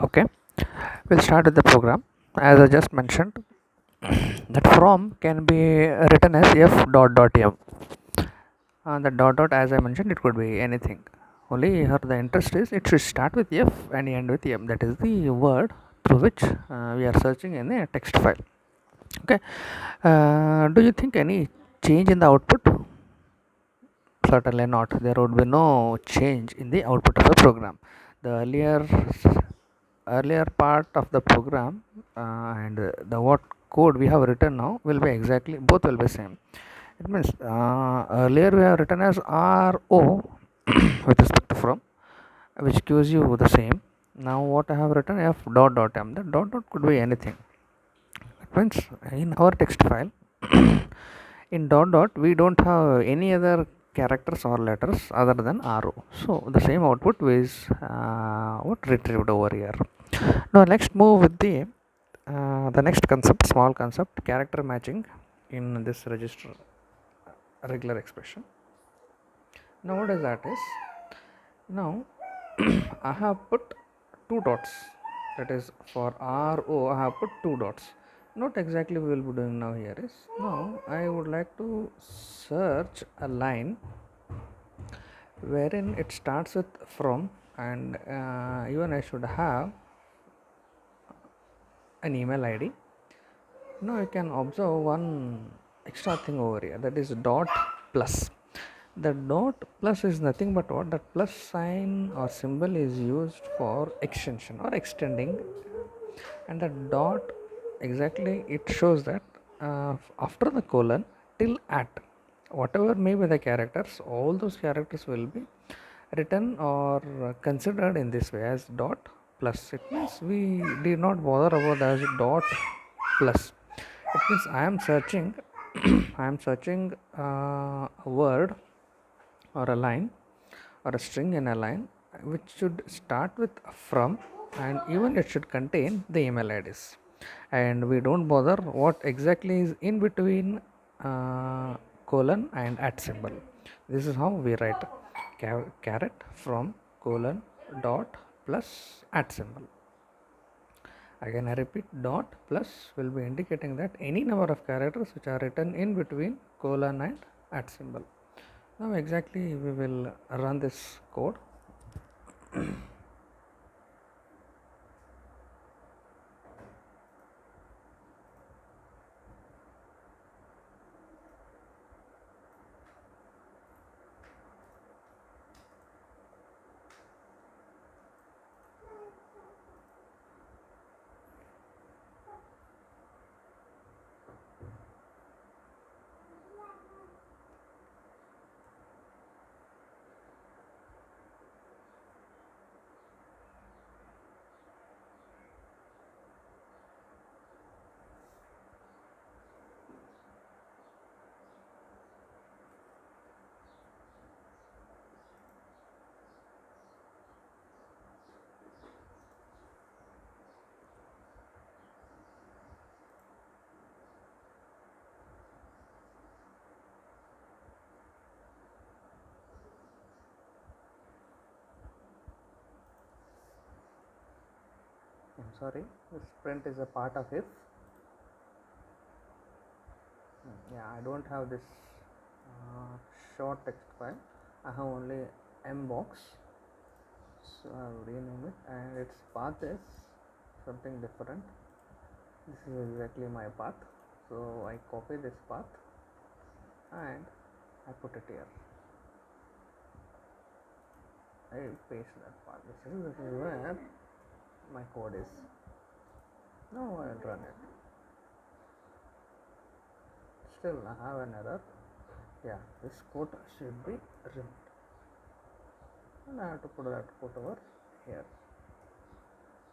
Okay, we'll start with the program. As I just mentioned, that from can be written as f dot dot m. The dot dot, as I mentioned, it could be anything. Only here the interest is it should start with f and end with m. That is the word through which we are searching in a text file. Okay. Do you think any change in the output? Certainly not. There would be no change in the output of the program. The earlier part of the program and the what code we have written now will be exactly both will be same. It means earlier we have written as ro with respect to from, which gives you the same. Now what I have written f dot dot m. The dot dot could be anything. It means in our text file in dot dot we don't have any other characters or letters other than ro, so the same output is what retrieved over here. Now next move with the next concept, small concept, character matching in this register regular expression. Now what is that is, now I have put two dots, that is for ro I have put two dots. Not exactly we will be doing now here is, now I would like to search a line wherein it starts with from, and even I should have an email id. Now you can observe one extra thing over here, that is dot plus. The dot plus is nothing but what, that plus sign or symbol is used for extension or extending, and the dot exactly it shows that after the colon till at whatever may be the characters, all those characters will be written or considered in this way as dot plus. It means we did not bother about as dot plus. It means I am searching I am searching a word or a line or a string in a line which should start with from, and even it should contain the email IDs, and we don't bother what exactly is in between colon and at symbol. This is how we write caret from colon dot plus at symbol. Again I repeat, dot plus will be indicating that any number of characters which are written in between colon and at symbol. Now exactly we will run this code. I'm sorry, this print is a part of if. Yeah, I don't have this short text file. I have only mbox, so I will rename it, and its path is something different. This is exactly my path, so I copy this path and I put it here. I paste that path. This is where my code is. Now I'll run it. Still I have an error. Yeah, this code should be removed, and I have to put that code over here.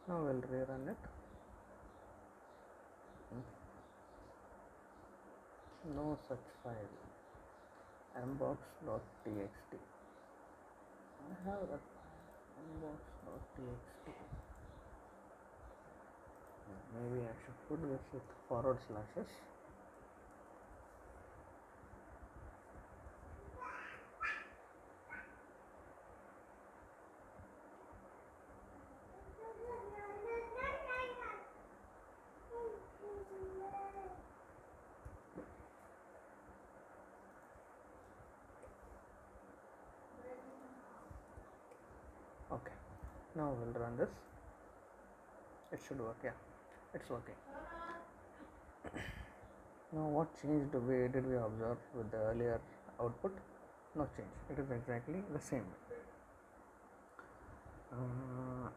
Now we'll rerun it. No such file. mbox.txt. I have that file. mbox.txt. Maybe I should put this with forward slashes. Okay, now we'll run this. It should work. Yeah, it's working. Now what change did we observe with the earlier output? No change. It is exactly the same.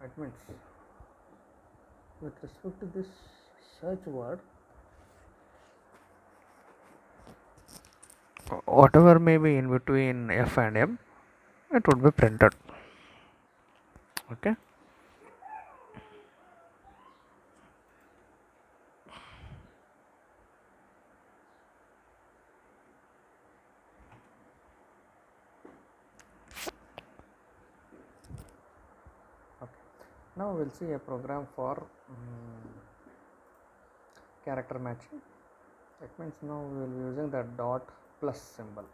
It means with respect to this search word, whatever may be in between F and M, it would be printed. Okay. Okay. Now we'll see a program for character matching. It means now we will be using the dot plus symbol.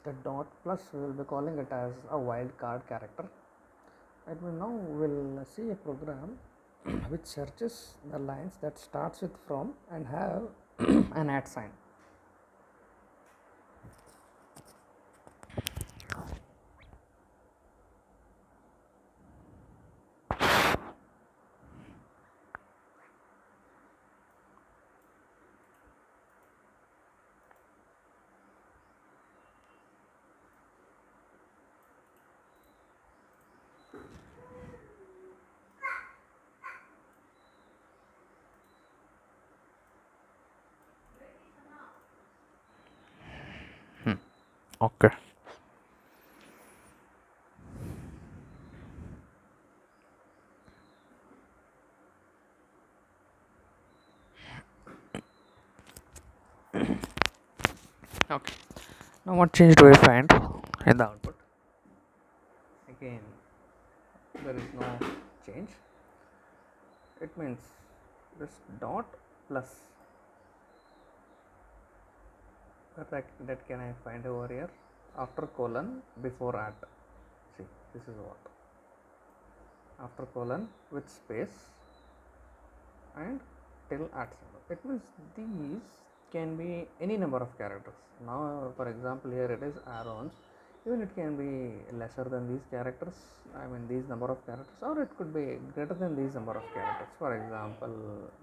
The dot plus we will be calling it as a wildcard character. And now we'll see a program which searches the lines that starts with from and have an at sign. Okay. Okay. Now what change do we find in the output? Again, there is no change. It means this dot plus that can I find over here after colon before at. See, this is what after colon with space and till at symbol. It means these can be any number of characters. Now, for example, here it is arrows. Even it can be lesser than these characters. I mean, these number of characters, or it could be greater than these number of characters. For example,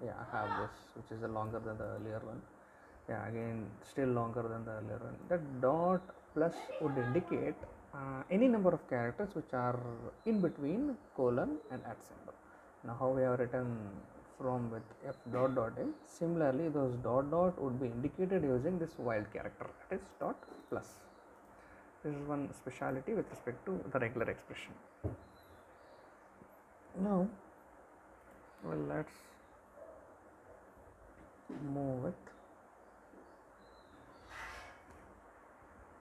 yeah, I have this, which is longer than the earlier one. Yeah, again, still longer than the earlier one. The dot plus would indicate any number of characters which are in between colon and at symbol. Now how we have written from with f dot dot in, similarly those dot dot would be indicated using this wild character, that is dot plus. This is one speciality with respect to the regular expression. Now, well, let's move with